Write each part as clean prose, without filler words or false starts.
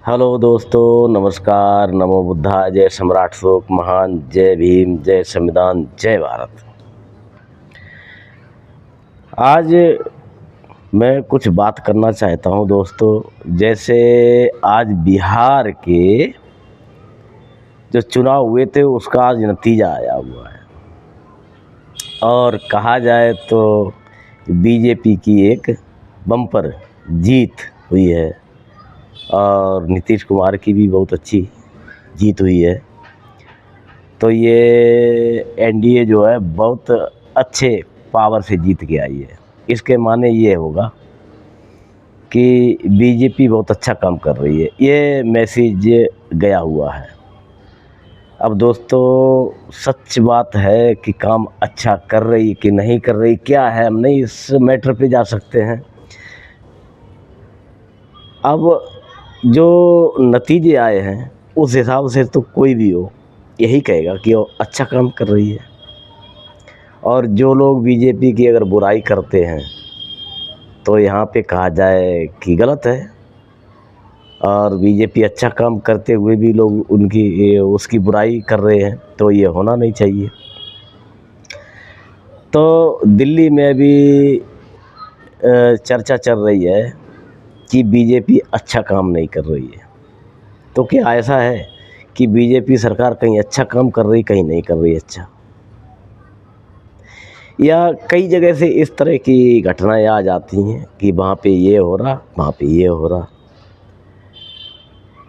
Hello दोस्तों, नमस्कार। नमो बुद्धा, जय सम्राट अशोक महान, जय भीम, जय संविधान, जय भारत। आज मैं कुछ बात करना चाहता हूं दोस्तों। जैसे आज बिहार के जो चुनाव हुए थे उसका आज नतीजा आया हुआ है और कहा जाए तो बीजेपी की एक बम्पर जीत हुई है और नीतीश कुमार की भी बहुत अच्छी जीत हुई है। तो ये एनडीए जो है बहुत अच्छे पावर से जीत के आई है। इसके माने ये होगा कि बीजेपी बहुत अच्छा काम कर रही है, ये मैसेज गया हुआ है। अब दोस्तों सच बात है कि काम अच्छा कर रही कि नहीं कर रही क्या है, हम नहीं इस मैटर पे जा सकते हैं। अब जो नतीजे आए हैं उस हिसाब से तो कोई भी हो यही कहेगा कि वो अच्छा काम कर रही है। और जो लोग बीजेपी की अगर बुराई करते हैं तो यहाँ पे कहा जाए कि गलत है, और बीजेपी अच्छा काम करते हुए भी लोग उनकी उसकी बुराई कर रहे हैं तो ये होना नहीं चाहिए। तो दिल्ली में भी चर्चा चल रही है कि बीजेपी अच्छा काम नहीं कर रही है। तो क्या ऐसा है कि बीजेपी सरकार कहीं अच्छा काम कर रही, कहीं नहीं कर रही अच्छा? या कई जगह से इस तरह की घटनाएं आ जाती हैं कि वहाँ पे ये हो रहा, वहाँ पे ये हो रहा।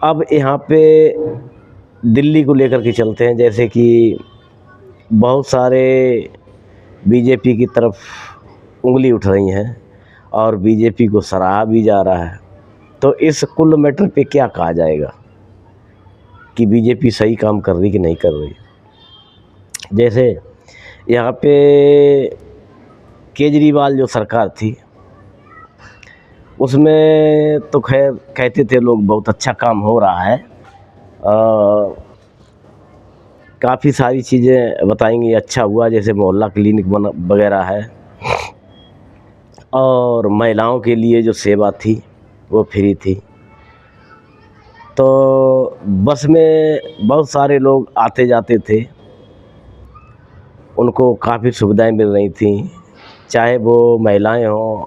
अब यहाँ पे दिल्ली को लेकर के चलते हैं। जैसे कि बहुत सारे बीजेपी की तरफ उंगली उठ रही हैं और बीजेपी को सराहा भी जा रहा है। तो इस कुल मैटर पे क्या कहा जाएगा कि बीजेपी सही काम कर रही कि नहीं कर रही? जैसे यहाँ पे केजरीवाल जो सरकार थी उसमें तो खैर कहते थे लोग बहुत अच्छा काम हो रहा है। काफ़ी सारी चीज़ें बताएंगे अच्छा हुआ, जैसे मोहल्ला क्लिनिक बना वगैरह है, और महिलाओं के लिए जो सेवा थी वो फ्री थी। तो बस में बहुत सारे लोग आते जाते थे, उनको काफ़ी सुविधाएं मिल रही थी, चाहे वो महिलाएं हों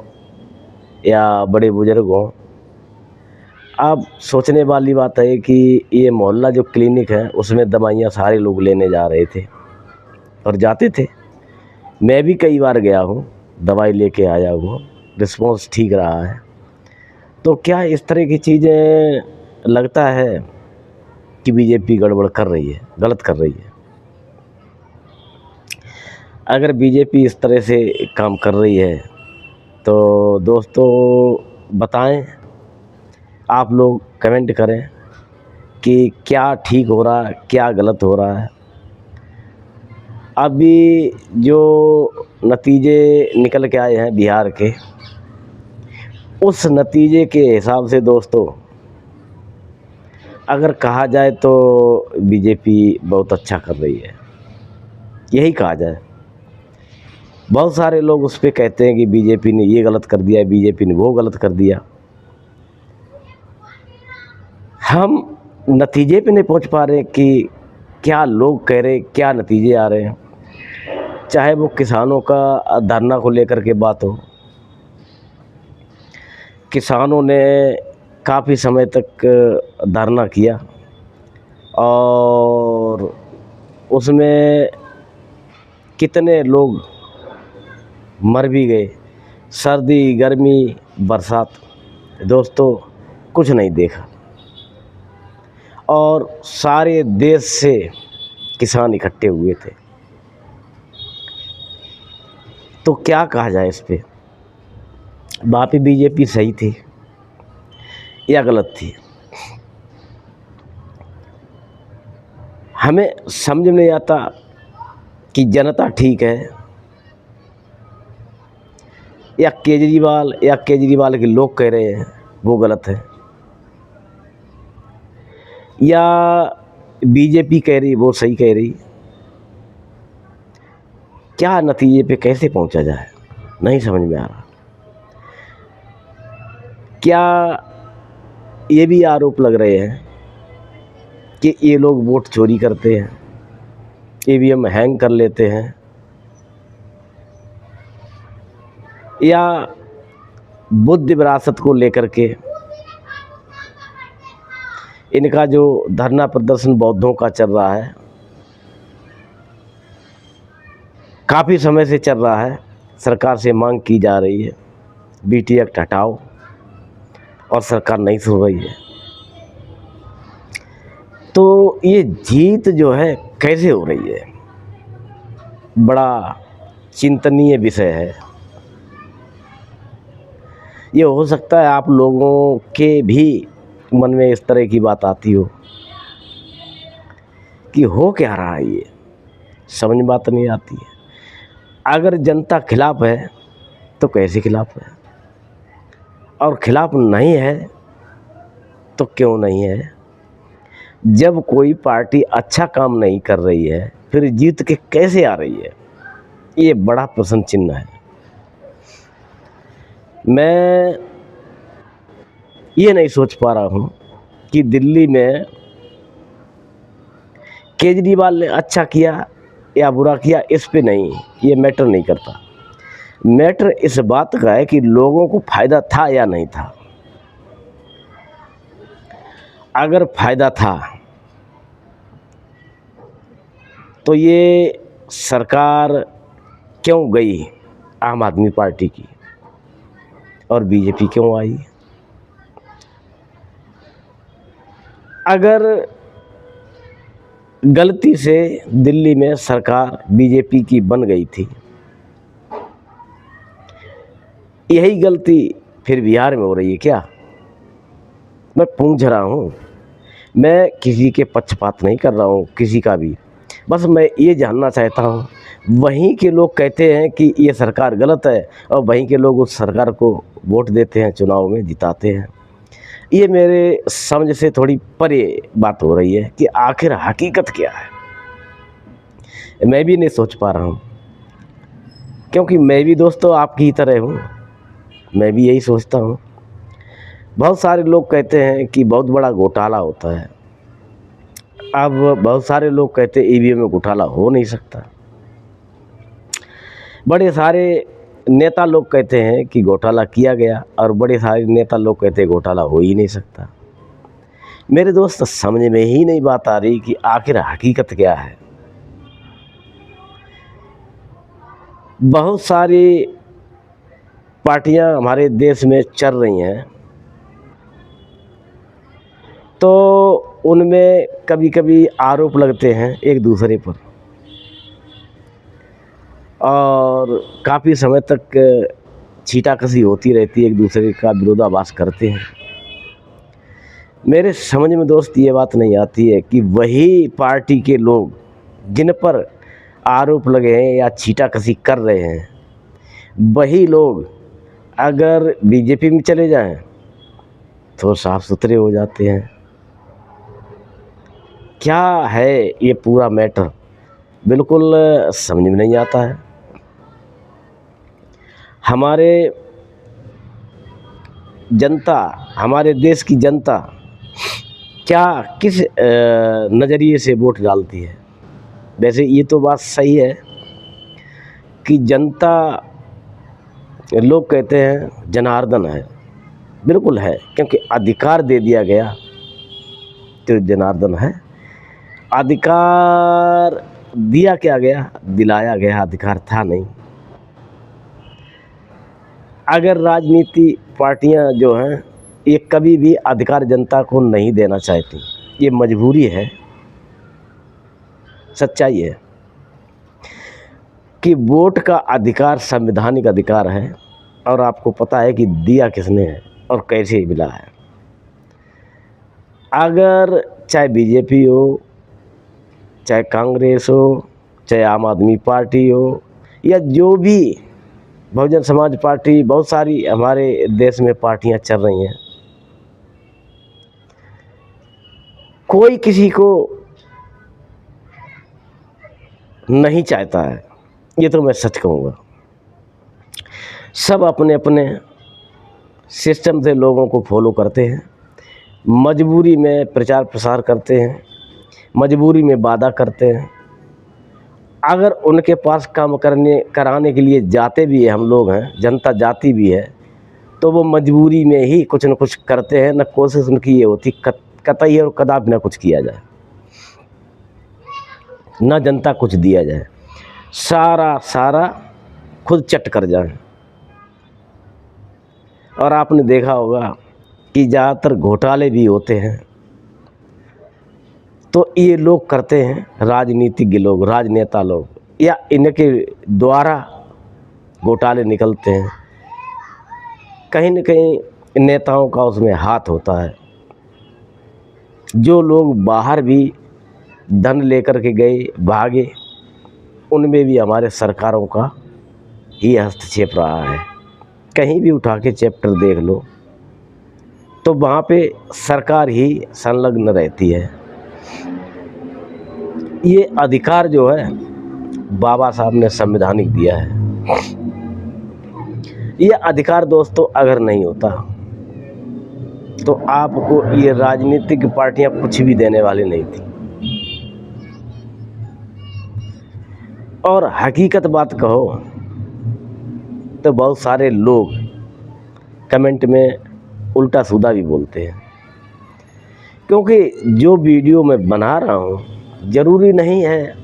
या बड़े बुज़ुर्ग हों। अब सोचने वाली बात है कि ये मोहल्ला जो क्लिनिक है उसमें दवाइयाँ सारे लोग लेने जा रहे थे और जाते थे। मैं भी कई बार गया हूँ, दवाई लेके आया हूँ, रिस्पॉन्स ठीक रहा है। तो क्या इस तरह की चीज़ें लगता है कि बीजेपी गड़बड़ कर रही है, गलत कर रही है? अगर बीजेपी इस तरह से काम कर रही है तो दोस्तों बताएं, आप लोग कमेंट करें कि क्या ठीक हो रहा है, क्या गलत हो रहा है। अभी जो नतीजे निकल के आए हैं बिहार के, उस नतीजे के हिसाब से दोस्तों अगर कहा जाए तो बीजेपी बहुत अच्छा कर रही है, यही कहा जाए। बहुत सारे लोग उस पर कहते हैं कि बीजेपी ने ये गलत कर दिया, बीजेपी ने वो गलत कर दिया। हम नतीजे पे नहीं पहुंच पा रहे कि क्या लोग कह रहे, क्या नतीजे आ रहे हैं। चाहे वो किसानों का धरना को लेकर के बात हो, किसानों ने काफ़ी समय तक धरना किया और उसमें कितने लोग मर भी गए, सर्दी गर्मी बरसात, दोस्तों कुछ नहीं देखा। और सारे देश से किसान इकट्ठे हुए थे। तो क्या कहा जाए इस पे? वहाँ पे बीजेपी सही थी या गलत थी? हमें समझ नहीं आता कि जनता ठीक है या केजरीवाल के लोग कह रहे हैं वो गलत है, या बीजेपी कह रही वो सही कह रही। क्या नतीजे पे कैसे पहुंचा जाए, नहीं समझ में आ रहा। क्या ये भी आरोप लग रहे हैं कि ये लोग वोट चोरी करते हैं, ईवीएम हैंग कर लेते हैं, या बुद्ध विरासत को लेकर के इनका जो धरना प्रदर्शन बौद्धों का चल रहा है, काफ़ी समय से चल रहा है, सरकार से मांग की जा रही है BT एक्ट हटाओ, और सरकार नहीं सुन रही है। तो ये जीत जो है कैसे हो रही है, बड़ा चिंतनीय विषय है। ये हो सकता है आप लोगों के भी मन में इस तरह की बात आती हो कि हो क्या रहा है, ये समझ में बात नहीं आती है। अगर जनता खिलाफ है तो कैसे खिलाफ है, और खिलाफ नहीं है तो क्यों नहीं है। जब कोई पार्टी अच्छा काम नहीं कर रही है फिर जीत के कैसे आ रही है, ये बड़ा प्रश्न चिन्ह है। मैं ये नहीं सोच पा रहा हूँ कि दिल्ली में केजरीवाल ने अच्छा किया या बुरा किया, इस पे नहीं, ये मैटर नहीं करता। मैटर इस बात का है कि लोगों को फ़ायदा था या नहीं था। अगर फ़ायदा था तो ये सरकार क्यों गई आम आदमी पार्टी की, और बीजेपी क्यों आई। अगर गलती से दिल्ली में सरकार बीजेपी की बन गई थी, यही गलती फिर बिहार में हो रही है क्या। मैं पूछ रहा हूँ, मैं किसी के पक्षपात नहीं कर रहा हूँ, किसी का भी, बस मैं ये जानना चाहता हूँ। वहीं के लोग कहते हैं कि ये सरकार गलत है, और वहीं के लोग उस सरकार को वोट देते हैं, चुनाव में जिताते हैं। ये मेरे समझ से थोड़ी परे बात हो रही है कि आखिर हकीकत क्या है, मैं भी नहीं सोच पा रहा हूँ। क्योंकि मैं भी दोस्तों आपकी ही तरह हूँ, मैं भी यही सोचता हूँ। बहुत सारे लोग कहते हैं कि बहुत बड़ा घोटाला होता है। अब बहुत सारे लोग कहते हैं ईवीएम में घोटाला हो नहीं सकता। बड़े सारे नेता लोग कहते हैं कि घोटाला किया गया, और बड़े सारे नेता लोग कहते हैं घोटाला हो ही नहीं सकता। मेरे दोस्त समझ में ही नहीं बात आ रही कि आखिर हकीकत क्या है। बहुत सारी पार्टियां हमारे देश में चल रही हैं, तो उनमें कभी कभी आरोप लगते हैं एक दूसरे पर, और काफ़ी समय तक छींटाकशी होती रहती है, एक दूसरे का विरोधाभास करते हैं। मेरे समझ में दोस्त ये बात नहीं आती है कि वही पार्टी के लोग जिन पर आरोप लगे हैं या छींटाकशी कर रहे हैं, वही लोग अगर बीजेपी में चले जाएं तो साफ सुथरे हो जाते हैं। क्या है ये पूरा मैटर, बिल्कुल समझ में नहीं आता है। हमारे जनता, हमारे देश की जनता क्या किस नज़रिए से वोट डालती है। वैसे ये तो बात सही है कि जनता, लोग कहते हैं जनार्दन है, बिल्कुल है, क्योंकि अधिकार दे दिया गया तो जनार्दन है। अधिकार दिया क्या गया, दिलाया गया, अधिकार था नहीं। अगर राजनीति पार्टियां जो हैं ये कभी भी अधिकार जनता को नहीं देना चाहती, ये मजबूरी है, सच्चाई है कि वोट का अधिकार संवैधानिक अधिकार है, और आपको पता है कि दिया किसने है और कैसे मिला है। अगर चाहे बीजेपी हो, चाहे कांग्रेस हो, चाहे आम आदमी पार्टी हो, या जो भी बहुजन समाज पार्टी, बहुत सारी हमारे देश में पार्टियां चल रही हैं, कोई किसी को नहीं चाहता है, ये तो मैं सच कहूँगा। सब अपने अपने सिस्टम से लोगों को फॉलो करते हैं। मजबूरी में प्रचार प्रसार करते हैं, मजबूरी में वादा करते हैं। अगर उनके पास काम कराने के लिए जाते भी हैं, हम लोग हैं, जनता जाती भी है, तो वो मजबूरी में ही कुछ न कुछ करते हैं। न कोशिश उनकी ये होती कतई और कदापि न कुछ किया जाए, न जनता कुछ दिया जाए, सारा खुद चट कर जाए। और आपने देखा होगा कि ज़्यादातर घोटाले भी होते हैं तो ये लोग करते हैं, राजनीतिज्ञ लोग, राजनेता लोग, या इनके द्वारा घोटाले निकलते हैं। कहीं न कहीं नेताओं का उसमें हाथ होता है। जो लोग बाहर भी धन लेकर के गए, भागे, उनमें भी हमारे सरकारों का ही हस्तक्षेप रहा है। कहीं भी उठा के चैप्टर देख लो तो वहाँ पे सरकार ही संलग्न रहती है। ये अधिकार जो है बाबा साहब ने संवैधानिक दिया है। ये अधिकार दोस्तों अगर नहीं होता तो आपको ये राजनीतिक पार्टियां कुछ भी देने वाली नहीं थी। और हकीकत बात कहो तो बहुत सारे लोग कमेंट में उल्टा सीधा भी बोलते हैं, क्योंकि जो वीडियो मैं बना रहा हूँ ज़रूरी नहीं है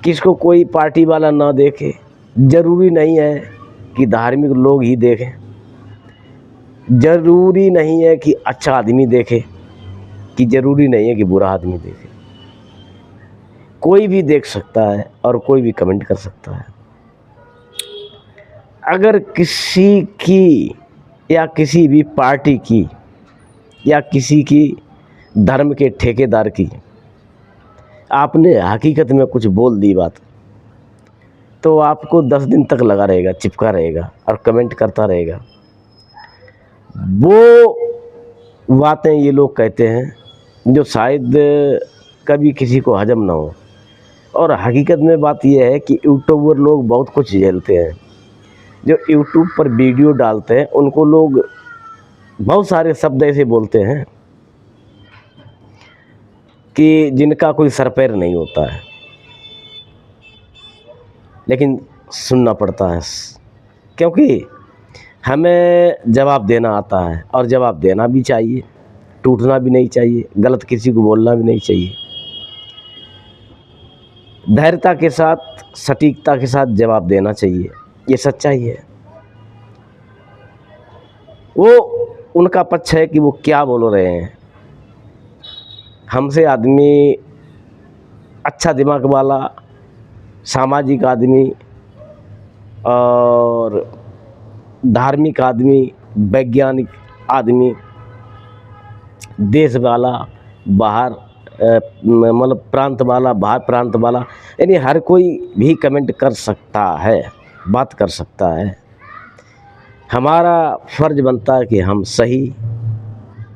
कि इसको कोई पार्टी वाला ना देखे, ज़रूरी नहीं है कि धार्मिक लोग ही देखें, ज़रूरी नहीं है कि अच्छा आदमी देखे, कि ज़रूरी नहीं है कि बुरा आदमी देखे। कोई भी देख सकता है और कोई भी कमेंट कर सकता है। अगर किसी की या किसी भी पार्टी की या किसी की धर्म के ठेकेदार की आपने हकीकत में कुछ बोल दी बात, तो आपको 10 दिन तक लगा रहेगा, चिपका रहेगा और कमेंट करता रहेगा। वो बातें ये लोग कहते हैं जो शायद कभी किसी को हजम ना हो। और हकीकत में बात यह है कि यूट्यूबर लोग बहुत कुछ झेलते हैं। जो यूट्यूब पर वीडियो डालते हैं उनको लोग बहुत सारे शब्द ऐसे बोलते हैं कि जिनका कोई सर पैर नहीं होता है, लेकिन सुनना पड़ता है, क्योंकि हमें जवाब देना आता है और जवाब देना भी चाहिए, टूटना भी नहीं चाहिए, गलत किसी को बोलना भी नहीं चाहिए। धैर्यता के साथ, सटीकता के साथ जवाब देना चाहिए, ये सच्चाई है। वो उनका पक्ष है कि वो क्या बोल रहे हैं। हमसे आदमी अच्छा दिमाग वाला, सामाजिक आदमी और धार्मिक आदमी, वैज्ञानिक आदमी, देश वाला, बाहर मतलब प्रांत वाला, बाहर प्रांत वाला, यानी हर कोई भी कमेंट कर सकता है, बात कर सकता है। हमारा फ़र्ज़ बनता है कि हम सही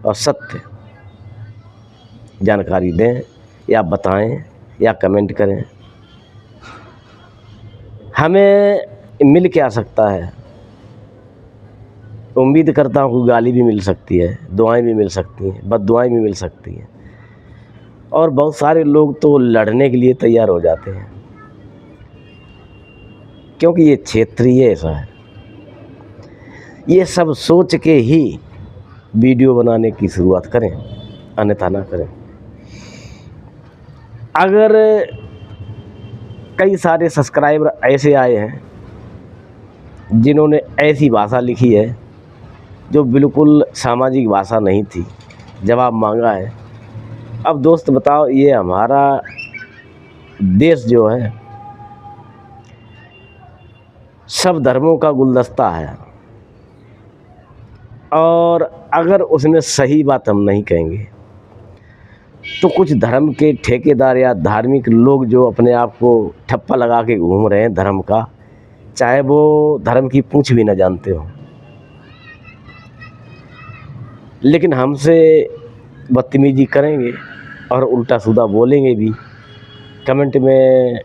और सत्य जानकारी दें या बताएं या कमेंट करें। हमें मिल क्या सकता है? उम्मीद करता हूँ कि गाली भी मिल सकती है, दुआएं भी मिल सकती हैं, बद्दुआएं भी मिल सकती हैं, और बहुत सारे लोग तो लड़ने के लिए तैयार हो जाते हैं, क्योंकि ये क्षेत्रीय ऐसा है। ये सब सोच के ही वीडियो बनाने की शुरुआत करें, अन्यथा ना करें। अगर कई सारे सब्सक्राइबर ऐसे आए हैं जिन्होंने ऐसी भाषा लिखी है जो बिल्कुल सामाजिक भाषा नहीं थी, जवाब मांगा है। अब दोस्त बताओ, ये हमारा देश जो है सब धर्मों का गुलदस्ता है, और अगर उसमें सही बात हम नहीं कहेंगे तो कुछ धर्म के ठेकेदार या धार्मिक लोग जो अपने आप को ठप्पा लगा के घूम रहे हैं धर्म का, चाहे वो धर्म की पूंछ भी न जानते हो, लेकिन हमसे बदतमीजी करेंगे और उल्टा सीधा बोलेंगे भी। कमेंट में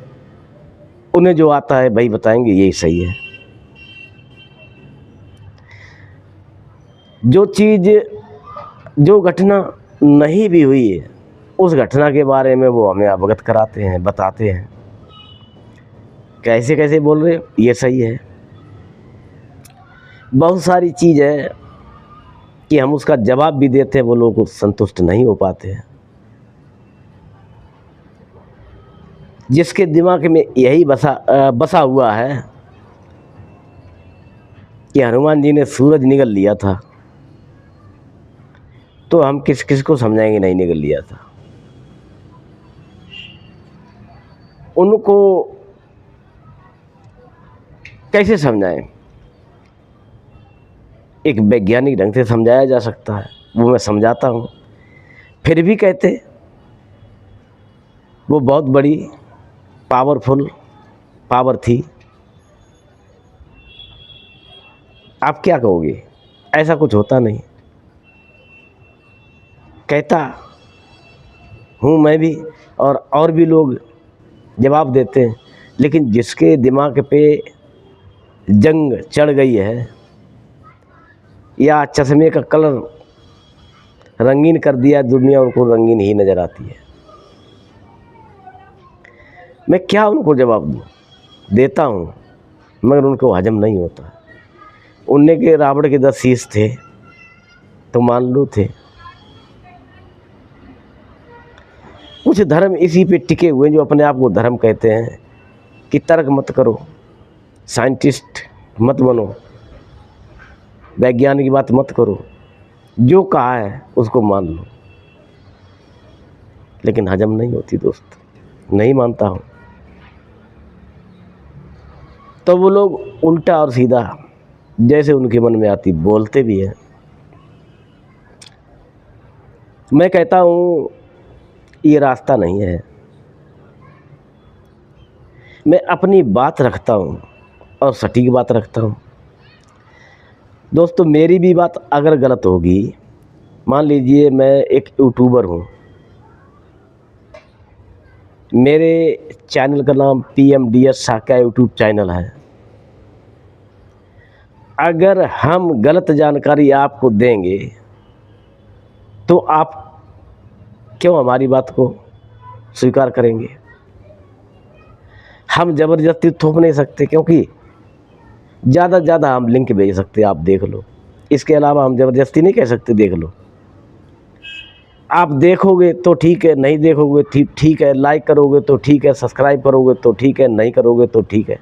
उन्हें जो आता है भाई बताएंगे यही सही है। जो चीज़ जो घटना नहीं भी हुई है उस घटना के बारे में वो हमें अवगत कराते हैं, बताते हैं कैसे कैसे बोल रहे हो, ये सही है। बहुत सारी चीज़ है कि हम उसका जवाब भी देते हैं, वो लोग संतुष्ट नहीं हो पाते हैं। जिसके दिमाग में यही बसा हुआ है कि हनुमान जी ने सूरज निगल लिया था, तो हम किस किस को समझाएंगे नहीं निगल लिया था। उनको कैसे समझाएं? एक वैज्ञानिक ढंग से समझाया जा सकता है, वो मैं समझाता हूँ। फिर भी कहते वो बहुत बड़ी पावरफुल पावर थी। आप क्या कहोगे? ऐसा कुछ होता नहीं। कहता हूँ मैं भी, और भी लोग जवाब देते हैं, लेकिन जिसके दिमाग पे जंग चढ़ गई है या चश्मे का कलर रंगीन कर दिया, दुनिया उनको रंगीन ही नज़र आती है। मैं क्या उनको जवाब दूँ? देता हूँ मगर उनको हजम नहीं होता। उनने के रावण के 10 शीश थे तो मान लो थे। कुछ धर्म इसी पे टिके हुए जो अपने आप को धर्म कहते हैं कि तर्क मत करो, साइंटिस्ट मत बनो, वैज्ञानिक की बात मत करो, जो कहा है उसको मान लो। लेकिन हजम नहीं होती दोस्त, नहीं मानता हूँ। तो वो लोग उल्टा और सीधा जैसे उनके मन में आती बोलते भी हैं। मैं कहता हूँ ये रास्ता नहीं है। मैं अपनी बात रखता हूँ और सटीक बात रखता हूँ। दोस्तों मेरी भी बात अगर गलत होगी, मान लीजिए मैं एक यूट्यूबर हूँ, मेरे चैनल का नाम PMDS साका यूट्यूब चैनल है। अगर हम गलत जानकारी आपको देंगे तो आप क्यों हमारी बात को स्वीकार करेंगे? हम ज़बरदस्ती थोप नहीं सकते, क्योंकि ज़्यादा से ज़्यादा हम लिंक भेज सकते, आप देख लो। इसके अलावा हम ज़बरदस्ती नहीं कह सकते देख लो। आप देखोगे तो ठीक है, नहीं देखोगे ठीक है, लाइक करोगे तो ठीक है, सब्सक्राइब करोगे तो ठीक है, नहीं करोगे तो ठीक है,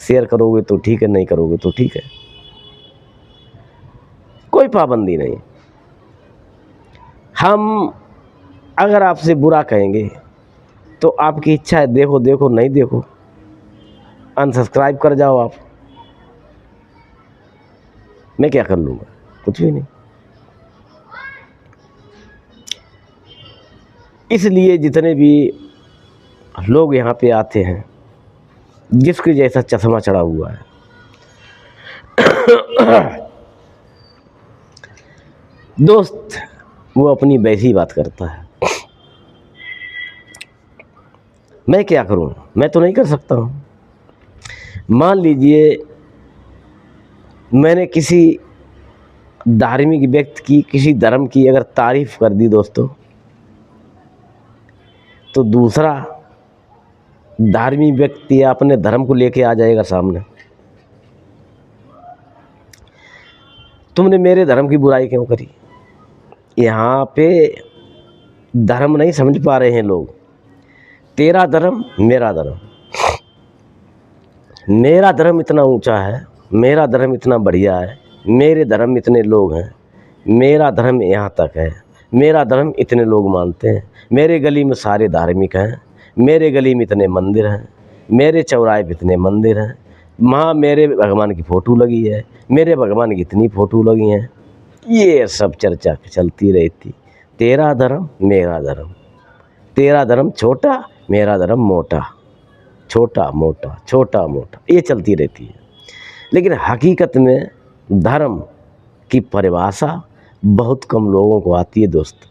शेयर करोगे तो ठीक है, नहीं करोगे तो ठीक है, कोई पाबंदी नहीं। हम अगर आपसे बुरा कहेंगे तो आपकी इच्छा है, देखो देखो, नहीं देखो, अनसब्सक्राइब कर जाओ आप, मैं क्या कर लूँगा? कुछ भी नहीं। इसलिए जितने भी लोग यहाँ पे आते हैं, जिसके जैसा चश्मा चढ़ा हुआ है, दोस्त वो अपनी वैसी बात करता है। मैं क्या करूं? मैं तो नहीं कर सकता हूं। मान लीजिए मैंने किसी धार्मिक व्यक्ति की, किसी धर्म की अगर तारीफ कर दी दोस्तों, तो दूसरा धार्मिक व्यक्ति अपने धर्म को लेके आ जाएगा सामने, तुमने मेरे धर्म की बुराई क्यों करी? यहाँ पे धर्म नहीं समझ पा रहे हैं लोग। तेरा धर्म मेरा धर्म, मेरा धर्म इतना ऊंचा है, मेरा धर्म इतना बढ़िया है, मेरे धर्म में इतने लोग हैं, मेरा धर्म यहाँ तक है, मेरा धर्म इतने लोग मानते हैं, मेरे गली में सारे धार्मिक हैं, मेरे गली में इतने मंदिर हैं, मेरे चौराहे पे इतने मंदिर हैं, वहाँ मेरे भगवान की फ़ोटो लगी है, मेरे भगवान की इतनी फ़ोटो लगी हैं। ये सब चर्चा चलती रहती। तेरा धर्म मेरा धर्म, तेरा धर्म छोटा मेरा धर्म मोटा, छोटा मोटा छोटा मोटा, ये चलती रहती है। लेकिन हकीकत में धर्म की परिभाषा बहुत कम लोगों को आती है दोस्त।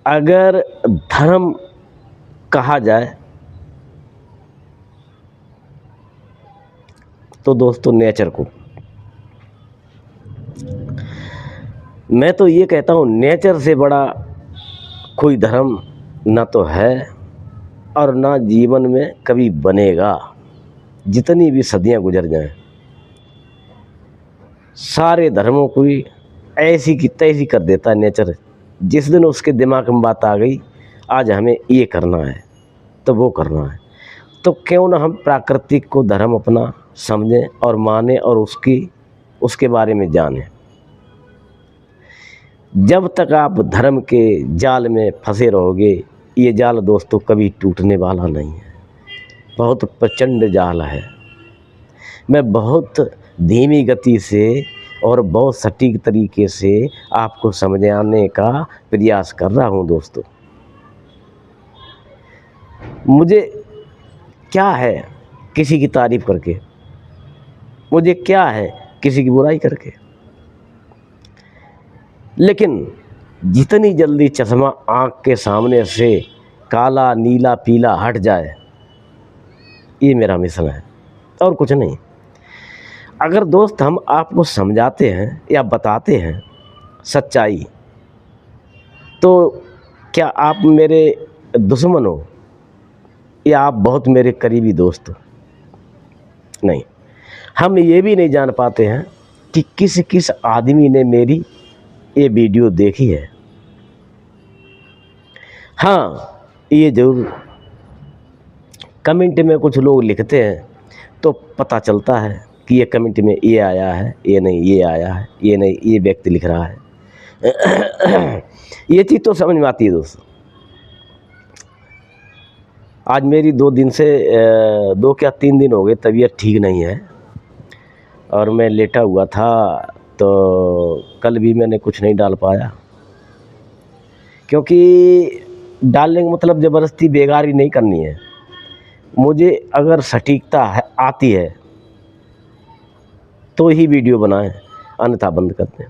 अगर धर्म कहा जाए तो दोस्तों नेचर को, मैं तो ये कहता हूँ नेचर से बड़ा कोई धर्म ना तो है और ना जीवन में कभी बनेगा। जितनी भी सदियां गुजर जाएं, सारे धर्मों को ही ऐसी की तैसी कर देता है नेचर। जिस दिन उसके दिमाग में बात आ गई आज हमें ये करना है तो वो करना है, तो क्यों ना हम प्राकृतिक को धर्म अपना समझें और माने और उसके बारे में जानें। जब तक आप धर्म के जाल में फंसे रहोगे, ये जाल दोस्तों कभी टूटने वाला नहीं है। बहुत प्रचंड जाल है। मैं बहुत धीमी गति से और बहुत सटीक तरीके से आपको समझाने का प्रयास कर रहा हूँ दोस्तों। मुझे क्या है किसी की तारीफ़ करके, मुझे क्या है किसी की बुराई करके, लेकिन जितनी जल्दी चश्मा आँख के सामने से काला नीला पीला हट जाए, ये मेरा मिशन है और कुछ नहीं। अगर दोस्त हम आपको समझाते हैं या बताते हैं सच्चाई, तो क्या आप मेरे दुश्मन हो या आप बहुत मेरे करीबी दोस्त हो? नहीं। हम ये भी नहीं जान पाते हैं कि किस किस आदमी ने मेरी ये वीडियो देखी है। हाँ, ये ज़रूर कमेंट में कुछ लोग लिखते हैं तो पता चलता है कि ये कमेंट में ये आया है, ये नहीं ये आया है, ये नहीं ये व्यक्ति लिख रहा है। ये चीज़ तो समझ में आती है दोस्तों। आज मेरी 2 दिन से 2 क्या 3 दिन हो गए तबीयत ठीक नहीं है और मैं लेटा हुआ था, तो कल भी मैंने कुछ नहीं डाल पाया, क्योंकि डालने का मतलब ज़बरदस्ती बेगारी नहीं करनी है। मुझे अगर सटीकता है आती है तो ही वीडियो बनाएं, अन्यथा बंद कर दें।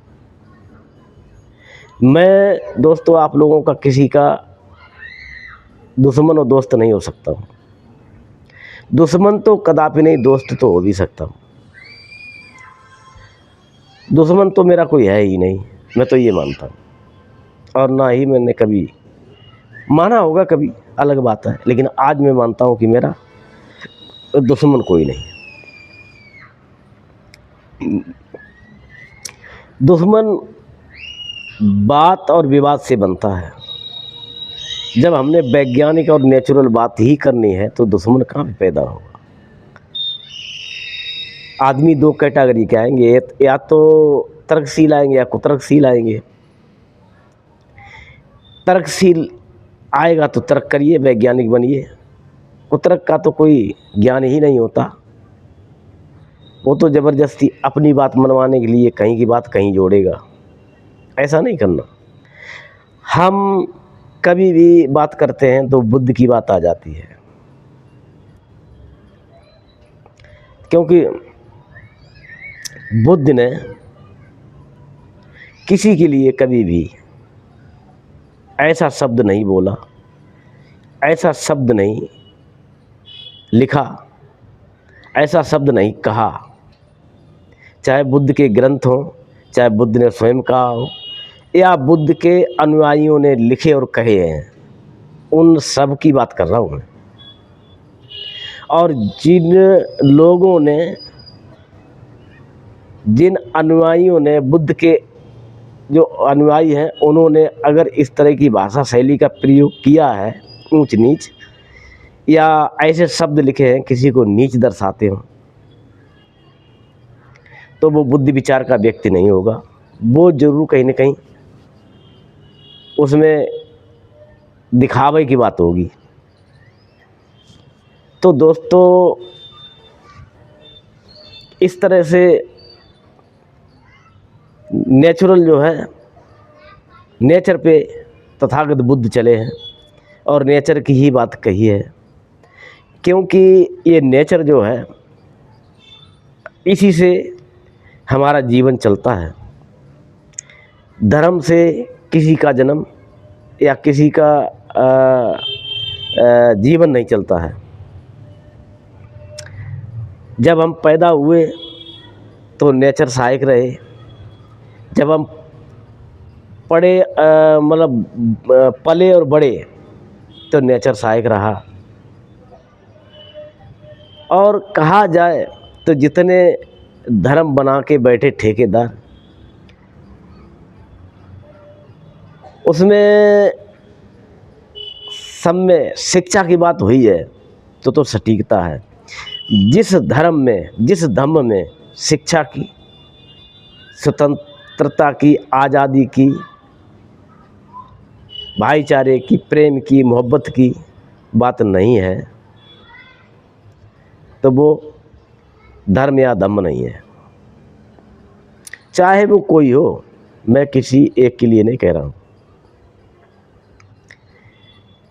मैं दोस्तों आप लोगों का किसी का दुश्मन और दोस्त नहीं हो सकता हूँ। दुश्मन तो कदापि नहीं, दोस्त तो हो भी सकता हूँ। दुश्मन तो मेरा कोई है ही नहीं, मैं तो ये मानता हूँ, और ना ही मैंने कभी माना होगा, कभी अलग बात है, लेकिन आज मैं मानता हूँ कि मेरा दुश्मन कोई नहीं। दुश्मन बात और विवाद से बनता है। जब हमने वैज्ञानिक और नेचुरल बात ही करनी है तो दुश्मन कहाँ पे पैदा होगा। आदमी 2 कैटेगरी के आएंगे, या तो तर्कशील आएंगे या कुतर्कशील आएंगे। तर्कशील आएगा तो तर्क करिए, वैज्ञानिक बनिए। कुतर्क का तो कोई ज्ञान ही नहीं होता, वो तो ज़बरदस्ती अपनी बात मनवाने के लिए कहीं की बात कहीं जोड़ेगा। ऐसा नहीं करना। हम कभी भी बात करते हैं तो बुद्ध की बात आ जाती है, क्योंकि बुद्ध ने किसी के लिए कभी भी ऐसा शब्द नहीं बोला, ऐसा शब्द नहीं लिखा, ऐसा शब्द नहीं कहा। चाहे बुद्ध के ग्रंथ हो, चाहे बुद्ध ने स्वयं कहा हो, या बुद्ध के अनुयायियों ने लिखे और कहे हैं, उन सब की बात कर रहा हूँ मैं। और जिन अनुयायियों ने बुद्ध के जो अनुयायी हैं, उन्होंने अगर इस तरह की भाषा शैली का प्रयोग किया है, ऊंच नीच या ऐसे शब्द लिखे हैं किसी को नीच दर्शाते हो, तो वो बुद्धि विचार का व्यक्ति नहीं होगा। वो जरूर कहीं ना कहीं उसमें दिखावे की बात होगी। तो दोस्तों इस तरह से नेचुरल जो है, नेचर पे तथागत बुद्ध चले हैं और नेचर की ही बात कही है, क्योंकि ये नेचर जो है इसी से हमारा जीवन चलता है। धर्म से किसी का जन्म या किसी का जीवन नहीं चलता है। जब हम पैदा हुए तो नेचर सहायक रहे, जब हम पड़े मतलब पले और बड़े तो नेचर सहायक रहा। और कहा जाए तो जितने धर्म बना के बैठे ठेकेदार, उसमें सब में शिक्षा की बात हुई है तो सटीकता है। जिस धर्म में, जिस धम्म में शिक्षा की, स्वतंत्रता की, आज़ादी की, भाईचारे की, प्रेम की, मोहब्बत की बात नहीं है तो वो धर्म या धम्म नहीं है। चाहे वो कोई हो, मैं किसी एक के लिए नहीं कह रहा हूँ।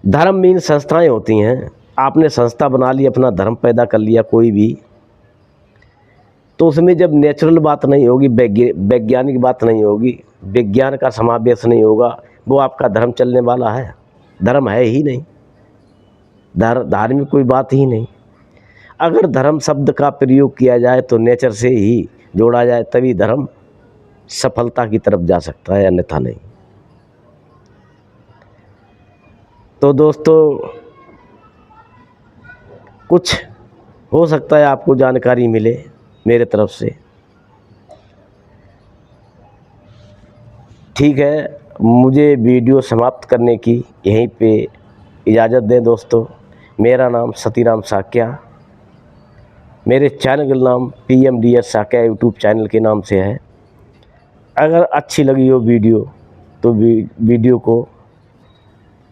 धर्म मीन संस्थाएं होती हैं। आपने संस्था बना ली, अपना धर्म पैदा कर लिया कोई भी, तो उसमें जब नेचुरल बात नहीं होगी, वैज्ञानिक बात नहीं होगी, विज्ञान का समावेश नहीं होगा, वो आपका धर्म चलने वाला है? धर्म है ही नहीं, धार्मिक कोई बात ही नहीं। अगर धर्म शब्द का प्रयोग किया जाए तो नेचर से ही जोड़ा जाए, तभी धर्म सफलता की तरफ जा सकता है, अन्यथा नहीं। तो दोस्तों, कुछ हो सकता है आपको जानकारी मिले मेरे तरफ से। ठीक है, मुझे वीडियो समाप्त करने की यहीं पे इजाज़त दें दोस्तों। मेरा नाम सतीराम साक्या, मेरे चैनल का नाम PMDS साक्या यूट्यूब चैनल के नाम से है। अगर अच्छी लगी हो वीडियो तो वीडियो को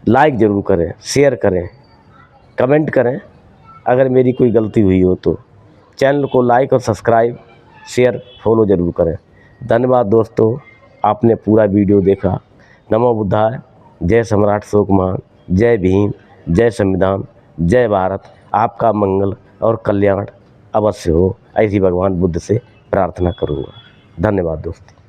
लाइक ज़रूर करें, शेयर करें, कमेंट करें। अगर मेरी कोई गलती हुई हो तो चैनल को लाइक और सब्सक्राइब, शेयर, फॉलो ज़रूर करें। धन्यवाद दोस्तों, आपने पूरा वीडियो देखा। नमो बुद्धाय। जय सम्राट अशोक महान, जय भीम, जय संविधान, जय भारत। आपका मंगल और कल्याण अवश्य हो, ऐसी भगवान बुद्ध से प्रार्थना करूँगा। धन्यवाद दोस्तों।